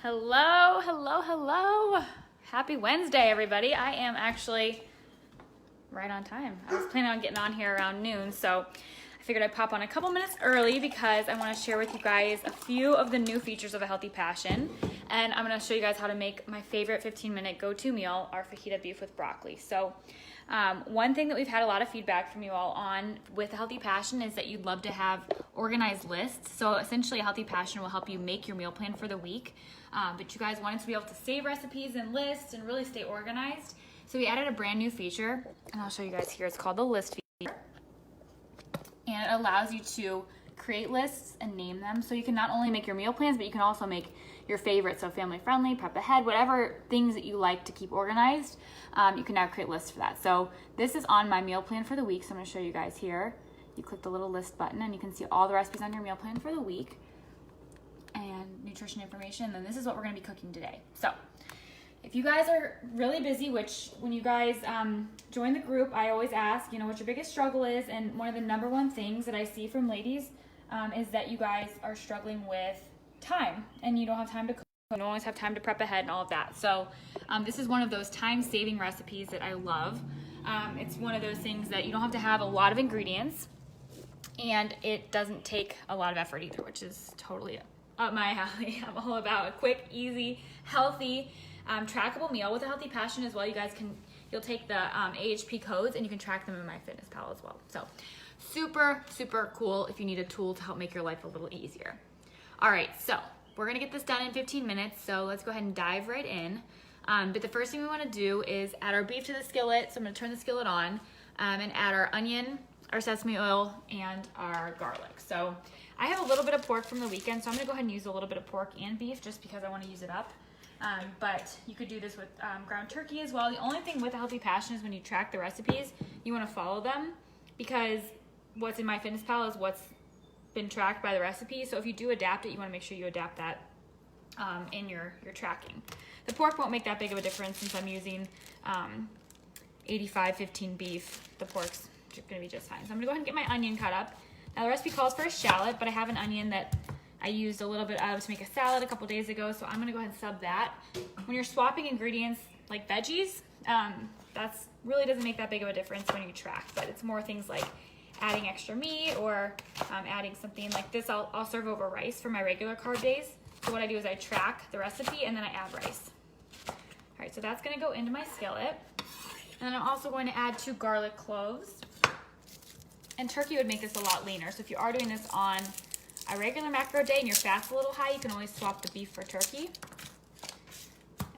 Hello, hello, hello. Happy Wednesday, everybody. I am actually right on time. I was planning on getting on here around noon, so I figured I'd pop on a couple minutes early because I want to share with you guys a few of the new features of A Healthy Passion. And I'm going to show you guys how to make my favorite 15-minute go-to meal, our fajita beef with broccoli. So one thing that we've had a lot of feedback from you all on with A Healthy Passion is that you'd love to have organized lists. So essentially A Healthy Passion will help you make your meal plan for the week. But you guys wanted to be able to save recipes and lists and really stay organized. So we added a brand new feature, and I'll show you guys here. It's called the list feature. And it allows you to create lists and name them. So you can not only make your meal plans, but you can also make your favorites. So family friendly, prep ahead, whatever things that you like to keep organized, you can now create lists for that. So this is on my meal plan for the week. So I'm gonna show you guys here. You click the little list button and you can see all the recipes on your meal plan for the week and nutrition information. And then this is what we're gonna be cooking today. So if you guys are really busy, which when you guys join the group, I always ask, what your biggest struggle is. And one of the number one things that I see from ladies is that you guys are struggling with time and you don't have time to cook. You don't always have time to prep ahead and all of that. So this is one of those time-saving recipes that I love. It's one of those things that you don't have to have a lot of ingredients and it doesn't take a lot of effort either, which is totally up my alley. I'm all about a quick, easy, healthy, trackable meal with A Healthy Passion as well. You guys you'll take the AHP codes and you can track them in MyFitnessPal as well. So super, super cool if you need a tool to help make your life a little easier. All right, so we're gonna get this done in 15 minutes. So let's go ahead and dive right in. But the first thing we wanna do is add our beef to the skillet. So I'm gonna turn the skillet on and add our onion, our sesame oil, and our garlic. So I have a little bit of pork from the weekend, so I'm gonna go ahead and use a little bit of pork and beef just because I wanna use it up. But you could do this with ground turkey as well. The only thing with A Healthy Passion is when you track the recipes, you wanna follow them because what's in MyFitnessPal is what's been tracked by the recipe. So if you do adapt it, you wanna make sure you adapt that in your tracking. The pork won't make that big of a difference since I'm using 85-15 beef. The pork's gonna be just fine. So I'm gonna go ahead and get my onion cut up. Now the recipe calls for a shallot, but I have an onion that I used a little bit of to make a salad a couple days ago, so I'm gonna go ahead and sub that. When you're swapping ingredients like veggies, that's really doesn't make that big of a difference when you track, but it's more things like adding extra meat or adding something like this. I'll serve over rice for my regular carb days. So what I do is I track the recipe and then I add rice. All right, so that's gonna go into my skillet. And then I'm also going to add 2 garlic cloves. And turkey would make this a lot leaner. So if you are doing this on a regular macro day and your fat's a little high, you can always swap the beef for turkey.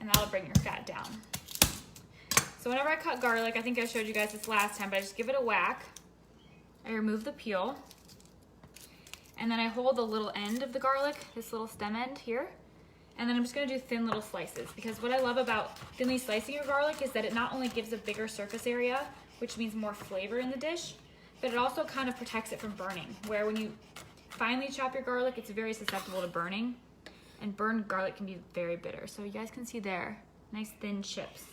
And that'll bring your fat down. So whenever I cut garlic, I think I showed you guys this last time, but I just give it a whack. I remove the peel. And then I hold the little end of the garlic, this little stem end here. And then I'm just gonna do thin little slices because what I love about thinly slicing your garlic is that it not only gives a bigger surface area, which means more flavor in the dish, but it also kind of protects it from burning, where when you finely chop your garlic, it's very susceptible to burning, and burned garlic can be very bitter. So you guys can see there, nice thin chips.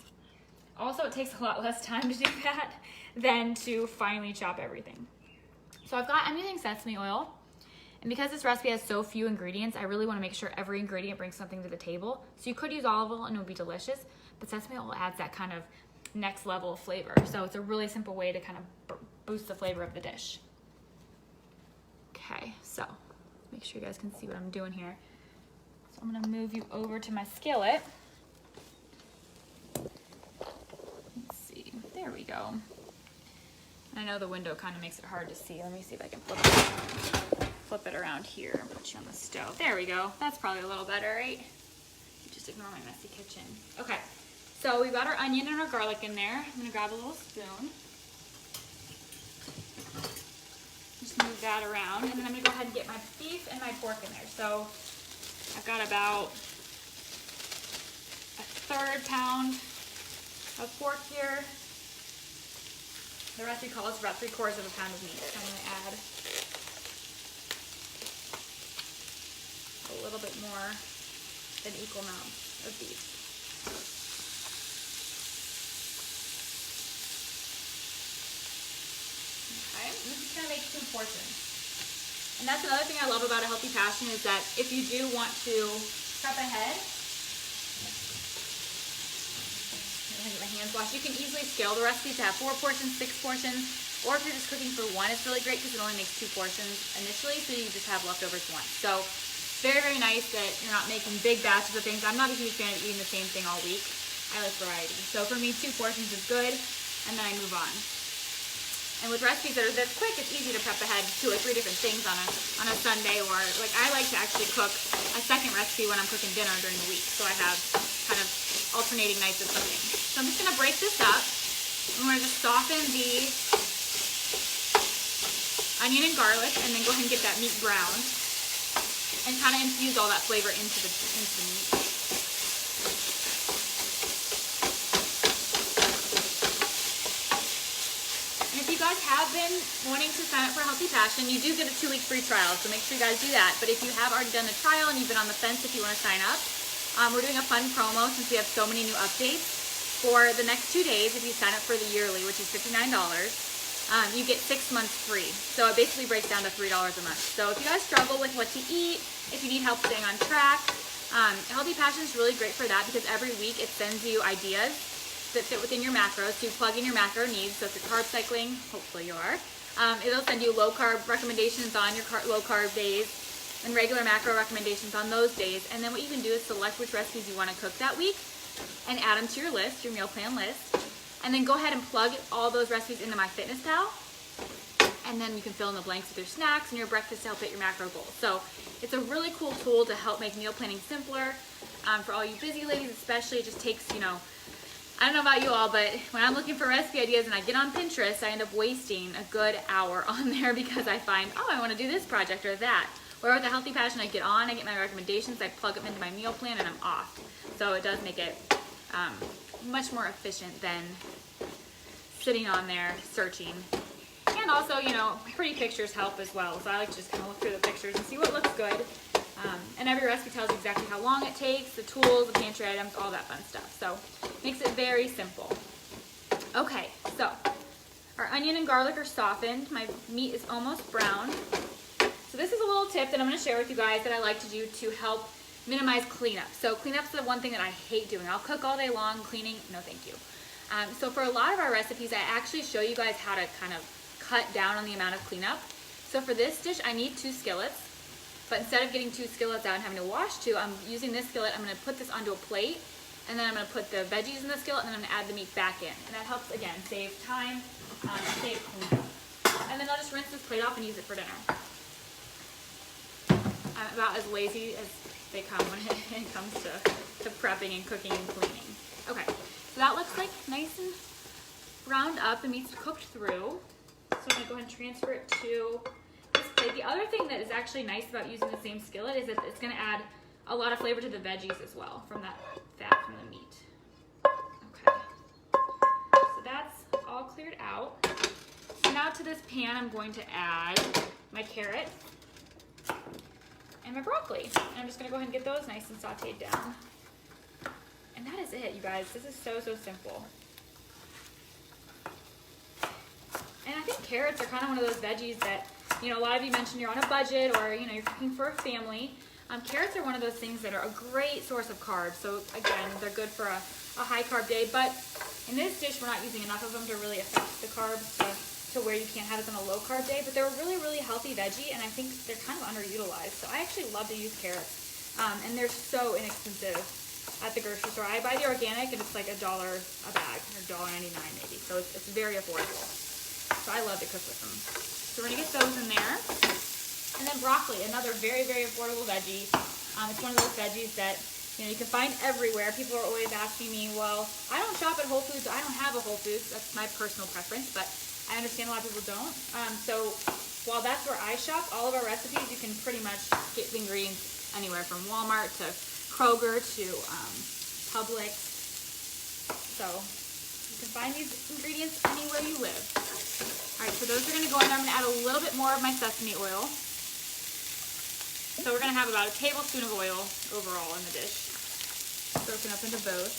Also, it takes a lot less time to do that than to finely chop everything. So I'm using sesame oil, and because this recipe has so few ingredients, I really want to make sure every ingredient brings something to the table. So you could use olive oil and it would be delicious, but sesame oil adds that kind of next level of flavor. So it's a really simple way to kind of boost the flavor of the dish. Okay, so make sure you guys can see what I'm doing here. So I'm gonna move you over to my skillet. Let's see, there we go. And I know the window kind of makes it hard to see. Let me see if I can flip it around here and put you on the stove. There we go, that's probably a little better, right? Just ignore my messy kitchen. Okay, so we've got our onion and our garlic in there. I'm gonna grab a little spoon. Just move that around, and then I'm gonna go ahead and get my beef and my pork in there. So I've got about a 1/3 pound of pork here. The recipe calls for about 3/4 of a pound of meat. So I'm gonna add a little bit more than equal amount of beef. Okay, and this is gonna make 2 portions. And that's another thing I love about A Healthy Passion is that if you do want to prep ahead, I'm gonna get my hands washed. You can easily scale the recipe to have 4 portions, 6 portions, or if you're just cooking for one, it's really great because it only makes 2 portions initially, so you just have leftovers once. So very, very nice that you're not making big batches of things. I'm not a huge fan of eating the same thing all week. I like variety. So for me, 2 portions is good, and then I move on. And with recipes that are this quick, it's easy to prep ahead 2 or 3 different things on a Sunday, or like I like to actually cook a second recipe when I'm cooking dinner during the week. So I have kind of alternating nights of cooking. So I'm just gonna break this up. I'm gonna just soften the onion and garlic, and then go ahead and get that meat browned, and kind of infuse all that flavor into the meat. And if you guys have been wanting to sign up for Healthy Passion, you do get a 2-week free trial, so make sure you guys do that. But if you have already done the trial and you've been on the fence if you want to sign up, we're doing a fun promo since we have so many new updates. For the next 2 days, if you sign up for the yearly, which is $59, you get 6 months free. So it basically breaks down to $3 a month. So if you guys struggle with what to eat, if you need help staying on track, Healthy Passion is really great for that because every week it sends you ideas that fit within your macros, so you plug in your macro needs. So if you're carb cycling, hopefully you are, it'll send you low carb recommendations on your low carb days and regular macro recommendations on those days. And then what you can do is select which recipes you want to cook that week and add them to your list, your meal plan list. And then go ahead and plug all those recipes into MyFitnessPal. And then you can fill in the blanks with your snacks and your breakfast to help hit your macro goals. So it's a really cool tool to help make meal planning simpler. For all you busy ladies especially, it just takes, I don't know about you all, but when I'm looking for recipe ideas and I get on Pinterest, I end up wasting a good hour on there because I find, oh, I want to do this project or that. Where with a Healthy Passion, I get on, I get my recommendations, I plug them into my meal plan, and I'm off. So it does make it much more efficient than sitting on there searching. And also, pretty pictures help as well. So I like to just kind of look through the pictures and see what looks good. And every recipe tells you exactly how long it takes, the tools, the pantry items, all that fun stuff. So makes it very simple. Okay, so our onion and garlic are softened. My meat is almost brown. So this is a little tip that I'm going to share with you guys that I like to do to help minimize cleanup. So cleanup's the one thing that I hate doing. I'll cook all day long, cleaning, no thank you. So for a lot of our recipes, I actually show you guys how to kind of cut down on the amount of cleanup. So for this dish, I need 2 skillets. But instead of getting 2 skillets out and having to wash 2, I'm using this skillet. I'm going to put this onto a plate, and then I'm going to put the veggies in the skillet, and then I'm going to add the meat back in. And that helps, again, save time, save cleanup. And then I'll just rinse this plate off and use it for dinner. I'm about as lazy as they come when it comes to prepping and cooking and cleaning. Okay, so that looks like nice and browned up. The meat's cooked through. So I'm going to go ahead and transfer it to this plate. The other thing that is actually nice about using the same skillet is that it's going to add a lot of flavor to the veggies as well from that fat from the meat. Okay, so that's all cleared out. So now to this pan, I'm going to add my carrot and my broccoli. And I'm just going to go ahead and get those nice and sauteed down. And that is it, you guys. This is so, so simple. And I think carrots are kind of one of those veggies that, a lot of you mentioned you're on a budget or, you're cooking for a family. Carrots are one of those things that are a great source of carbs. So again, they're good for a high carb day. But in this dish, we're not using enough of them to really affect the carbs to where you can't have it on a low carb day. But they're a really, really healthy veggie, and I think they're kind of underutilized. So I actually love to use carrots. And they're so inexpensive at the grocery store. I buy the organic, and it's like $1 a bag, or $1.99 maybe. So it's very affordable. So I love to cook with them. So we're gonna get those in there. And then broccoli, another very, very affordable veggie. It's one of those veggies that you can find everywhere. People are always asking me, well, I don't shop at Whole Foods. I don't have a Whole Foods. That's my personal preference, but I understand a lot of people don't. So while that's where I shop, all of our recipes, you can pretty much get the ingredients anywhere from Walmart to Kroger to Publix. So you can find these ingredients anywhere you live. All right, so those are going to go in there. I'm going to add a little bit more of my sesame oil. So we're going to have about a tablespoon of oil overall in the dish, broken up into both.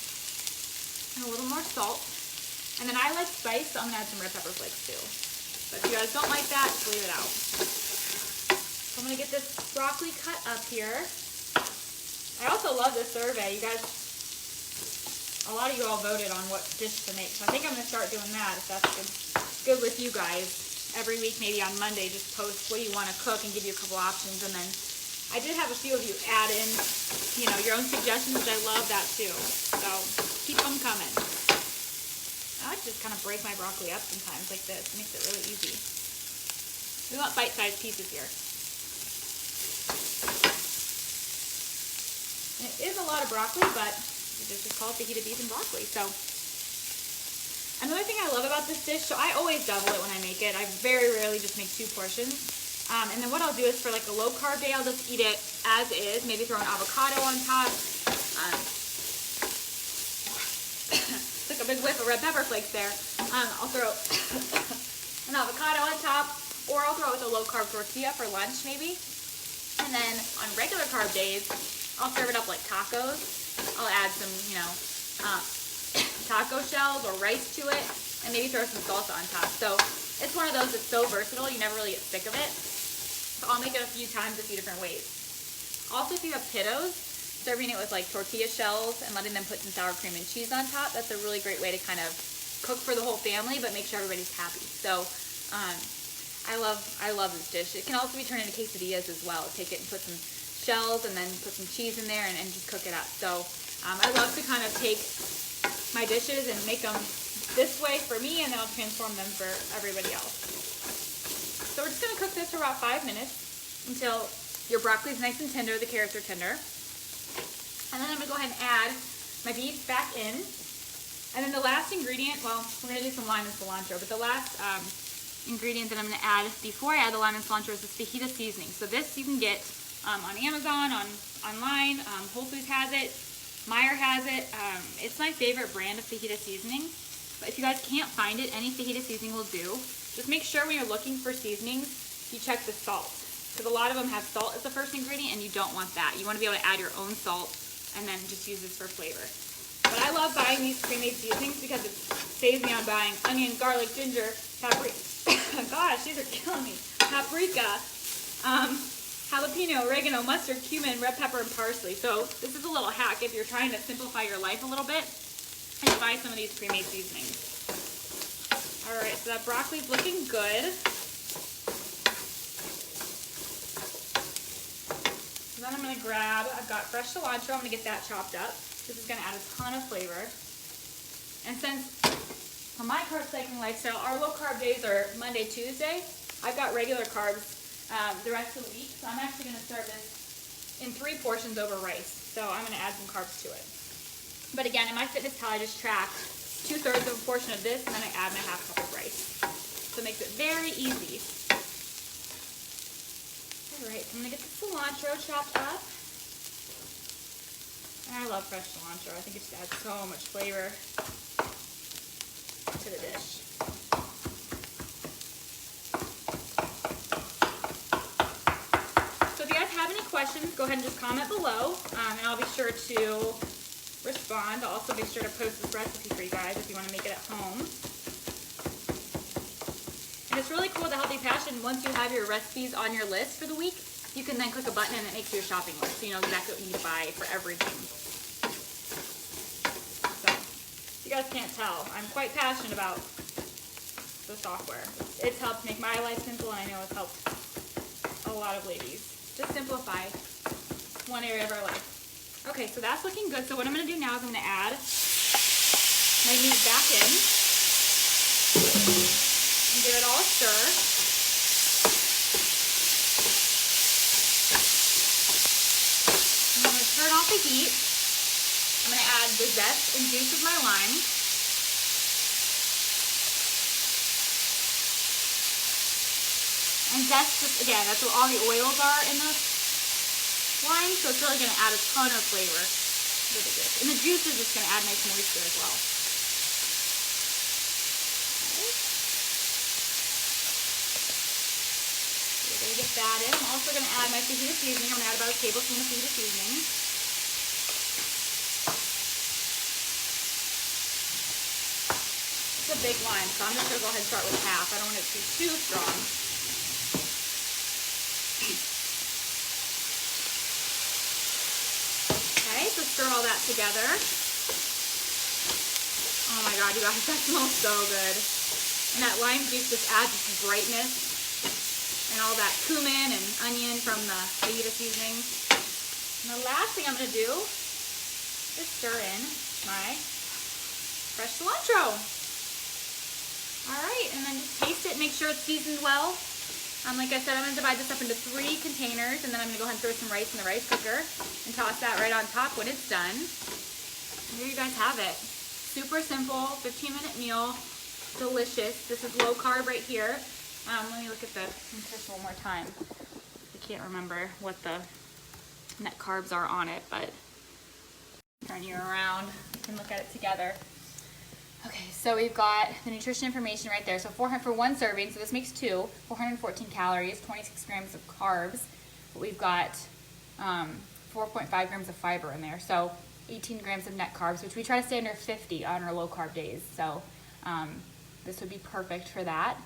And a little more salt. And then I like spice, so I'm going to add some red pepper flakes too. But if you guys don't like that, just leave it out. So I'm going to get this broccoli cut up here. I also love this survey. You guys a lot of you all voted on what dish to make, so I think I'm going to start doing that if that's good with you guys. Every week, maybe on Monday, just post what do you want to cook and give you a couple options. And then I did have a few of you add in, you know, your own suggestions, which I love that too. So keep them coming. I like to just kind of break my broccoli up sometimes like this. It makes it really easy. We want bite-sized pieces here. And it is a lot of broccoli, but this is called fajita beef and broccoli. So another thing I love about this dish, so I always double it when I make it. I very rarely just make 2 portions. And then what I'll do is for like a low carb day, I'll just eat it as is. Maybe throw an avocado on top. Took a big whiff of red pepper flakes there. I'll throw an avocado on top, or I'll throw it with a low carb tortilla for lunch maybe. And then on regular carb days, I'll serve it up like tacos. I'll add some, you know, taco shells or rice to it, and maybe throw some salsa on top. So it's one of those that's so versatile, you never really get sick of it. So I'll make it a few times, a few different ways. Also, if you have kiddos, serving it with like tortilla shells and letting them put some sour cream and cheese on top, that's a really great way to kind of cook for the whole family, but make sure everybody's happy. So I love this dish. It can also be turned into quesadillas as well. Take it and put some shells and then put some cheese in there and just cook it up. So I love to kind of take my dishes and make them this way for me, and then I'll transform them for everybody else. So we're just going to cook this for about 5 minutes until your broccoli is nice and tender, the carrots are tender. And then I'm going to go ahead and add my beef back in. And then the last ingredient, well, we're going to do some lime and cilantro, but the last ingredient that I'm going to add before I add the lime and cilantro is this fajita seasoning. So this you can get on Amazon, online, Whole Foods has it, Meijer has it. It's my favorite brand of fajita seasoning. But if you guys can't find it, any fajita seasoning will do. Just make sure when you're looking for seasonings, you check the salt. Because a lot of them have salt as the first ingredient, and you don't want that. You want to be able to add your own salt and then just use this for flavor. But I love buying these pre-made seasonings because it saves me on buying onion, garlic, ginger, paprika. Gosh, these are killing me. Paprika, jalapeno, oregano, mustard, cumin, red pepper, and parsley. So this is a little hack if you're trying to simplify your life a little bit, and buy some of these pre-made seasonings. All right, so that broccoli's looking good. So then I'm gonna grab, I've got fresh cilantro, I'm gonna get that chopped up. This is gonna add a ton of flavor. And since for my carb cycling lifestyle, our low carb days are Monday, Tuesday, I've got regular carbs the rest of the week. So I'm actually gonna serve this in 3 portions over rice. So I'm gonna add some carbs to it. But again, in my FitnessPal, I just tracked 2/3 of a portion of this, and then I add my half cup of rice. So it makes it very easy. All right, so I'm gonna get the cilantro chopped up. And I love fresh cilantro. I think it just adds so much flavor to the dish. So if you guys have any questions, go ahead and just comment below, and I'll be sure to respond. I'll also be sure to post this recipe for you guys if you want to make it at home. And it's really cool, the Healthy Passion, once you have your recipes on your list for the week, you can then click a button and it makes you a shopping list, so you know exactly what you need to buy for everything. So, if you guys can't tell, I'm quite passionate about the software. It's helped make my life simple, and I know it's helped a lot of ladies. Just simplify one area of our life. Okay, so that's looking good. So what I'm going to do now is I'm going to add my meat back in and give it all a stir. I'm going to turn off the heat. I'm going to add the zest and juice of my lime. And zest, just again, that's what all the oils are in the lime, so it's really going to add a ton of flavor to the dish. And the juice is just going to add nice moisture as well. Okay. So we're going to get that in. I'm also going to add my fajita seasoning. I'm going to add about a tablespoon of fajita seasoning. It's a big lime, so I'm just going to go ahead and start with half. I don't want it to be too strong. So stir all that together. Oh my god, you guys, that smells so good. And that lime juice just adds this brightness and all that cumin and onion from the fajita seasoning. And the last thing I'm gonna do is stir in my fresh cilantro. All right, and then just taste it, make sure it's seasoned well. Like I said, I'm gonna divide this up into 3 containers, and then I'm gonna go ahead and throw some rice in the rice cooker and toss that right on top when it's done. And there you guys have it. Super simple, 15-minute meal, delicious. This is low carb right here. Let me look at the nutrition one more time. I can't remember what the net carbs are on it, but turn you around, you can look at it together. Okay, so we've got the nutrition information right there. So 400 for 1 serving, so this makes 2, 414 calories, 26 grams of carbs. But we've got 4.5 grams of fiber in there, so 18 grams of net carbs, which we try to stay under 50 on our low carb days. So this would be perfect for that.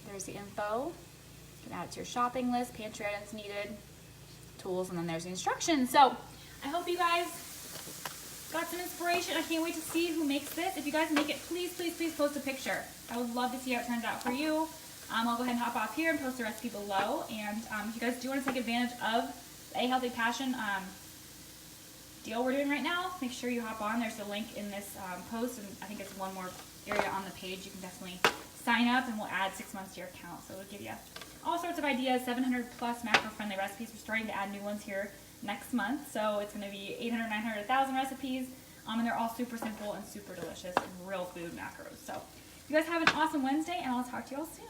There's the info. You can add it to your shopping list, pantry items needed, tools, and then there's the instructions. So I hope you guys got some inspiration. I can't wait to see who makes this. If you guys make it, please, please, please post a picture. I would love to see how it turns out for you. I'll go ahead and hop off here and post the recipe below. And if you guys do want to take advantage of the A Healthy Passion deal we're doing right now, make sure you hop on. There's a link in this post, and I think it's one more area on the page. You can definitely sign up, and we'll add 6 months to your account. So it'll give you all sorts of ideas, 700 plus macro-friendly recipes. We're starting to add new ones here next month, so it's going to be 800, 900, 1,000 recipes, and they're all super simple and super delicious and real food macros. So you guys have an awesome Wednesday, and I'll talk to you all soon.